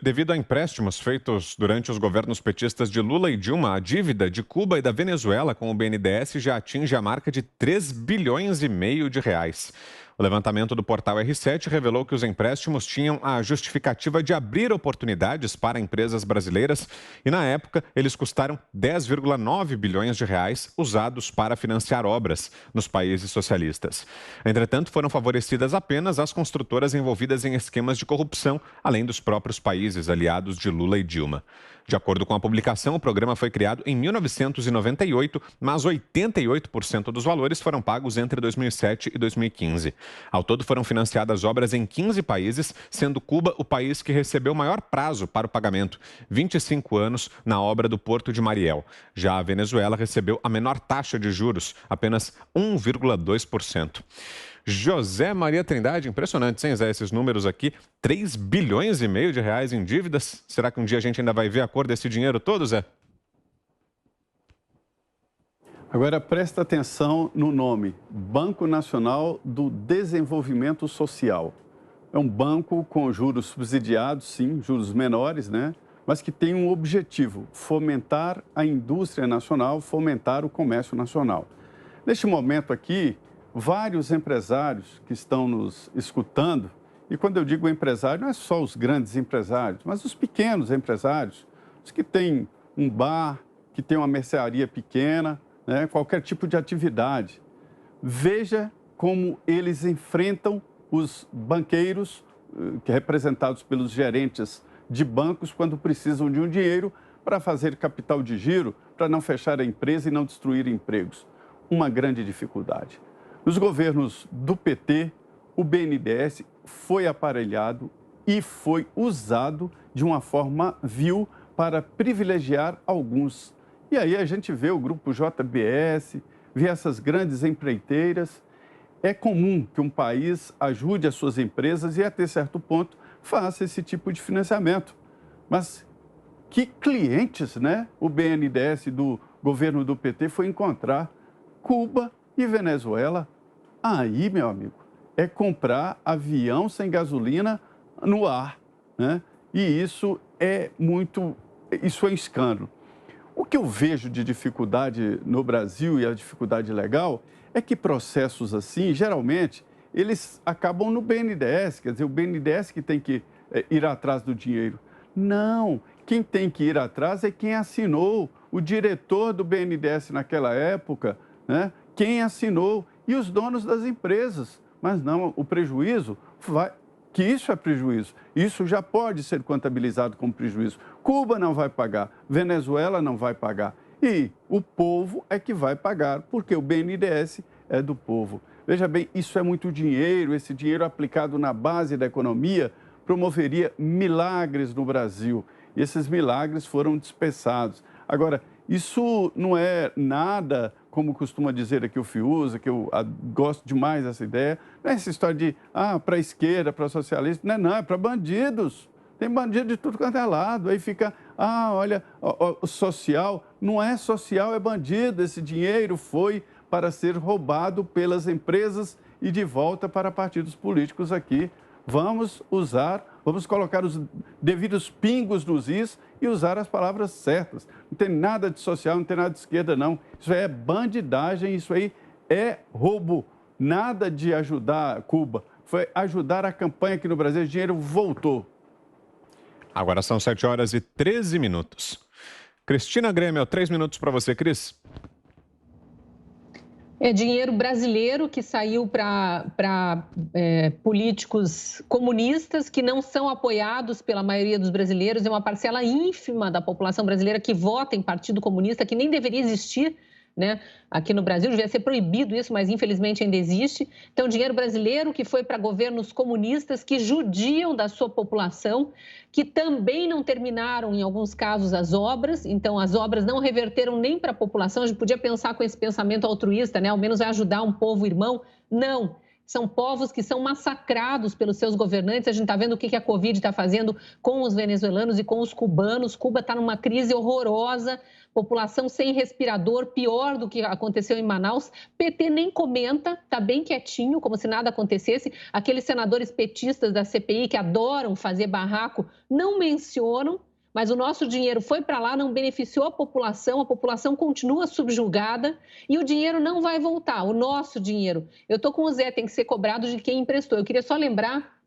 Devido a empréstimos feitos durante os governos petistas de Lula e Dilma, a dívida de Cuba e da Venezuela com o BNDES já atinge a marca de 3,5 bilhões de reais. O levantamento do portal R7 revelou que os empréstimos tinham a justificativa de abrir oportunidades para empresas brasileiras e, na época, eles custaram 10,9 bilhões de reais usados para financiar obras nos países socialistas. Entretanto, foram favorecidas apenas as construtoras envolvidas em esquemas de corrupção, além dos próprios países aliados de Lula e Dilma. De acordo com a publicação, o programa foi criado em 1998, mas 88% dos valores foram pagos entre 2007 e 2015. Ao todo, foram financiadas obras em 15 países, sendo Cuba o país que recebeu o maior prazo para o pagamento, 25 anos, na obra do Porto de Mariel. Já a Venezuela recebeu a menor taxa de juros, apenas 1,2%. José Maria Trindade, impressionante, hein, Zé, esses números aqui, 3,5 bilhões de reais em dívidas. Será que um dia a gente ainda vai ver a cor desse dinheiro todo, Zé? Agora presta atenção no nome, Banco Nacional do Desenvolvimento Social. É um banco com juros subsidiados, sim, juros menores, né? Mas que tem um objetivo, fomentar a indústria nacional, fomentar o comércio nacional. Neste momento aqui, vários empresários que estão nos escutando, e quando eu digo empresário, não é só os grandes empresários, mas os pequenos empresários, os que têm um bar, que têm uma mercearia pequena, né, qualquer tipo de atividade. Veja como eles enfrentam os banqueiros, representados pelos gerentes de bancos, quando precisam de um dinheiro para fazer capital de giro, para não fechar a empresa e não destruir empregos. Uma grande dificuldade. Nos governos do PT, o BNDES foi aparelhado e foi usado de uma forma vil para privilegiar alguns. E aí a gente vê o grupo JBS, vê essas grandes empreiteiras. É comum que um país ajude as suas empresas e, até certo ponto, faça esse tipo de financiamento. Mas que clientes, né, o BNDES do governo do PT foi encontrar? Cuba e Venezuela. Aí, meu amigo, é comprar avião sem gasolina no ar, né? E isso é um escândalo. O que eu vejo de dificuldade no Brasil e a dificuldade legal é que processos assim, geralmente, eles acabam no BNDES, quer dizer, o BNDES que tem que ir atrás do dinheiro. Não, quem tem que ir atrás é quem assinou, o diretor do BNDES naquela época, né? Quem assinou e os donos das empresas. Mas não, o prejuízo vai... Que isso é prejuízo. Isso já pode ser contabilizado como prejuízo. Cuba não vai pagar, Venezuela não vai pagar. E o povo é que vai pagar, porque o BNDES é do povo. Veja bem, isso é muito dinheiro. Esse dinheiro aplicado na base da economia promoveria milagres no Brasil. E esses milagres foram dispensados. Agora, isso não é nada, como costuma dizer aqui o Fiuza, que eu gosto demais dessa ideia, não é essa história de, para a esquerda, para socialista, não, é para bandidos. Tem bandido de tudo quanto é lado. Aí fica, olha, o social, não é social, é bandido. Esse dinheiro foi para ser roubado pelas empresas e de volta para partidos políticos aqui. Vamos colocar os devidos pingos nos is e usar as palavras certas. Não tem nada de social, não tem nada de esquerda, não. Isso aí é bandidagem, isso aí é roubo. Nada de ajudar Cuba. Foi ajudar a campanha aqui no Brasil, o dinheiro voltou. Agora são 7h13. Cristina Grêmio, 3 minutos para você, Cris. É dinheiro brasileiro que saiu para políticos comunistas que não são apoiados pela maioria dos brasileiros. É uma parcela ínfima da população brasileira que vota em partido comunista, que nem deveria existir, né? Aqui no Brasil, devia ser proibido isso, mas infelizmente ainda existe. Então, dinheiro brasileiro que foi para governos comunistas que judiam da sua população, que também não terminaram, em alguns casos, as obras. Então, as obras não reverteram nem para a população. A gente podia pensar com esse pensamento altruísta, né? Ao menos vai ajudar um povo irmão. Não. São povos que são massacrados pelos seus governantes. A gente está vendo o que a Covid está fazendo com os venezuelanos e com os cubanos. Cuba está numa crise horrorosa. população sem respirador, pior do que aconteceu em Manaus. PT nem comenta, está bem quietinho, como se nada acontecesse. Aqueles senadores petistas da CPI que adoram fazer barraco não mencionam, mas o nosso dinheiro foi para lá, não beneficiou a população continua subjugada e o dinheiro não vai voltar, o nosso dinheiro. Eu estou com o Zé, tem que ser cobrado de quem emprestou. Eu queria só lembrar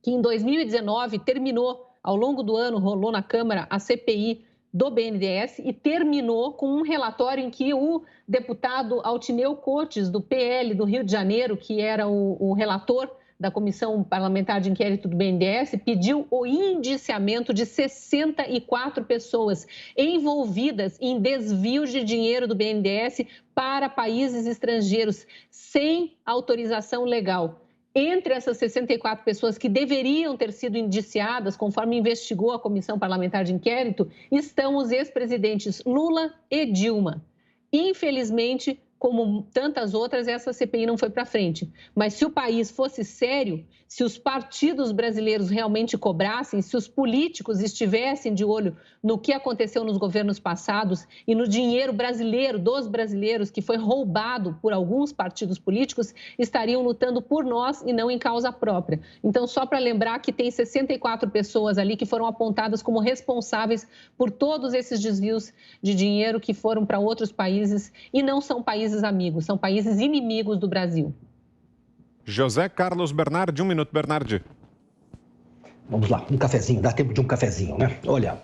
que em 2019 terminou, ao longo do ano, rolou na Câmara a CPI do BNDES e terminou com um relatório em que o deputado Altineu Cotes, do PL do Rio de Janeiro, que era o relator da Comissão Parlamentar de Inquérito do BNDES, pediu o indiciamento de 64 pessoas envolvidas em desvios de dinheiro do BNDES para países estrangeiros sem autorização legal. Entre essas 64 pessoas que deveriam ter sido indiciadas, conforme investigou a Comissão Parlamentar de Inquérito, estão os ex-presidentes Lula e Dilma. Infelizmente, como tantas outras, essa CPI não foi para frente. Mas se o país fosse sério, se os partidos brasileiros realmente cobrassem, se os políticos estivessem de olho no que aconteceu nos governos passados e no dinheiro brasileiro, dos brasileiros, que foi roubado por alguns partidos políticos, estariam lutando por nós e não em causa própria. Então, só para lembrar que tem 64 pessoas ali que foram apontadas como responsáveis por todos esses desvios de dinheiro que foram para outros países e não são países amigos, são países inimigos do Brasil. José Carlos Bernardi, 1 minuto, Bernardi. Vamos lá, um cafezinho, dá tempo de um cafezinho, né? Olha,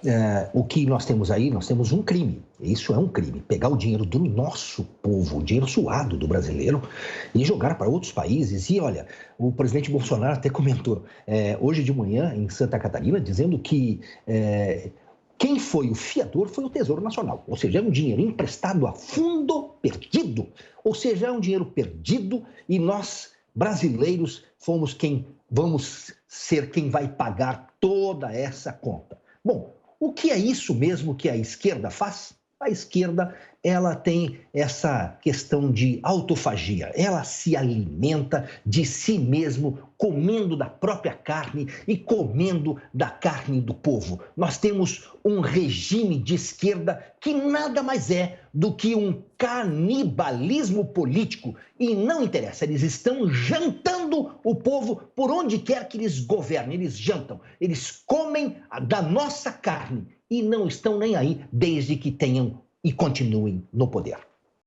o que nós temos aí, nós temos um crime. Isso é um crime. Pegar o dinheiro do nosso povo, o dinheiro suado do brasileiro e jogar para outros países. E olha, o presidente Bolsonaro até comentou hoje de manhã em Santa Catarina, dizendo que quem foi o fiador foi o Tesouro Nacional. Ou seja, é um dinheiro emprestado a fundo perdido. Ou seja, é um dinheiro perdido e nós, brasileiros, vamos ser quem vai pagar toda essa conta. Bom, o que é isso mesmo que a esquerda faz? A esquerda, ela tem essa questão de autofagia. Ela se alimenta de si mesmo, comendo da própria carne e comendo da carne do povo. Nós temos um regime de esquerda que nada mais é do que um canibalismo político. E não interessa, eles estão jantando o povo por onde quer que eles governem. Eles jantam, eles comem da nossa carne e não estão nem aí desde que tenham e continuem no poder.